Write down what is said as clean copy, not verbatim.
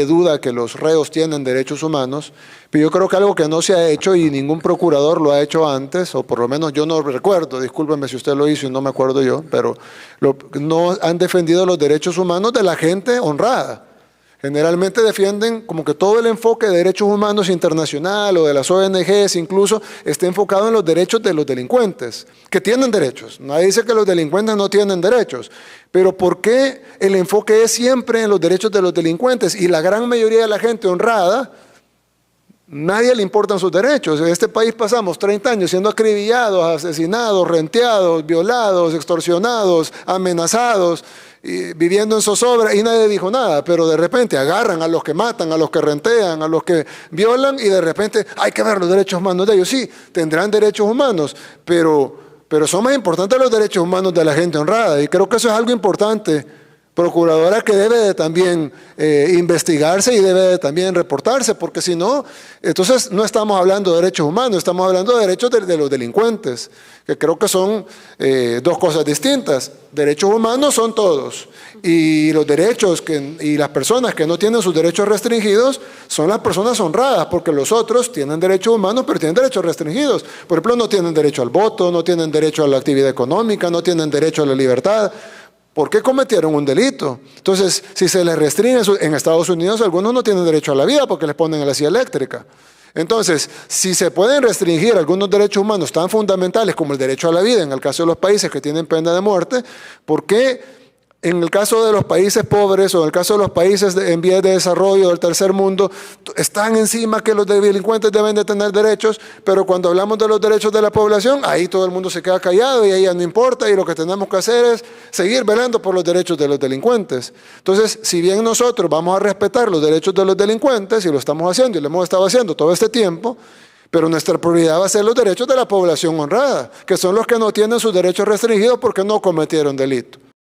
duda que los reos tienen derechos humanos, pero yo creo que algo que no se ha hecho y ningún procurador lo ha hecho antes, o por lo menos yo no recuerdo, discúlpeme si usted lo hizo y no me acuerdo yo, pero no han defendido los derechos humanos de la gente honrada. Generalmente defienden como que todo el enfoque de derechos humanos internacional o de las ONGs incluso esté enfocado en los derechos de los delincuentes, que tienen derechos. Nadie dice que los delincuentes no tienen derechos, pero ¿por qué el enfoque es siempre en los derechos de los delincuentes? Y la gran mayoría de la gente honrada, nadie le importan sus derechos. En este país pasamos 30 años siendo acribillados, asesinados, renteados, violados, extorsionados, amenazados, viviendo en zozobra y nadie dijo nada, pero de repente agarran a los que matan, a los que rentean, a los que violan y de repente hay que ver los derechos humanos de ellos. Sí, tendrán derechos humanos, pero son más importantes los derechos humanos de la gente honrada y creo que eso es algo importante, procuradora, que debe de también investigarse y debe de también reportarse, porque si no, entonces no estamos hablando de derechos humanos, estamos hablando de derechos de los delincuentes, que creo que son dos cosas distintas. Derechos humanos son todos, y los derechos y las personas que no tienen sus derechos restringidos son las personas honradas, porque los otros tienen derechos humanos, pero tienen derechos restringidos. Por ejemplo, no tienen derecho al voto, no tienen derecho a la actividad económica, no tienen derecho a la libertad. ¿Por qué cometieron un delito? Entonces, si se les restringe, en Estados Unidos algunos no tienen derecho a la vida porque les ponen en la silla eléctrica. Entonces, si se pueden restringir algunos derechos humanos tan fundamentales como el derecho a la vida, en el caso de los países que tienen pena de muerte, ¿por qué en el caso de los países pobres o en el caso de los países en vías de desarrollo del tercer mundo están encima que los delincuentes deben de tener derechos, pero cuando hablamos de los derechos de la población, ahí todo el mundo se queda callado y ahí ya no importa y lo que tenemos que hacer es seguir velando por los derechos de los delincuentes? Entonces, si bien nosotros vamos a respetar los derechos de los delincuentes y lo estamos haciendo y lo hemos estado haciendo todo este tiempo, pero nuestra prioridad va a ser los derechos de la población honrada, que son los que no tienen sus derechos restringidos porque no cometieron delito.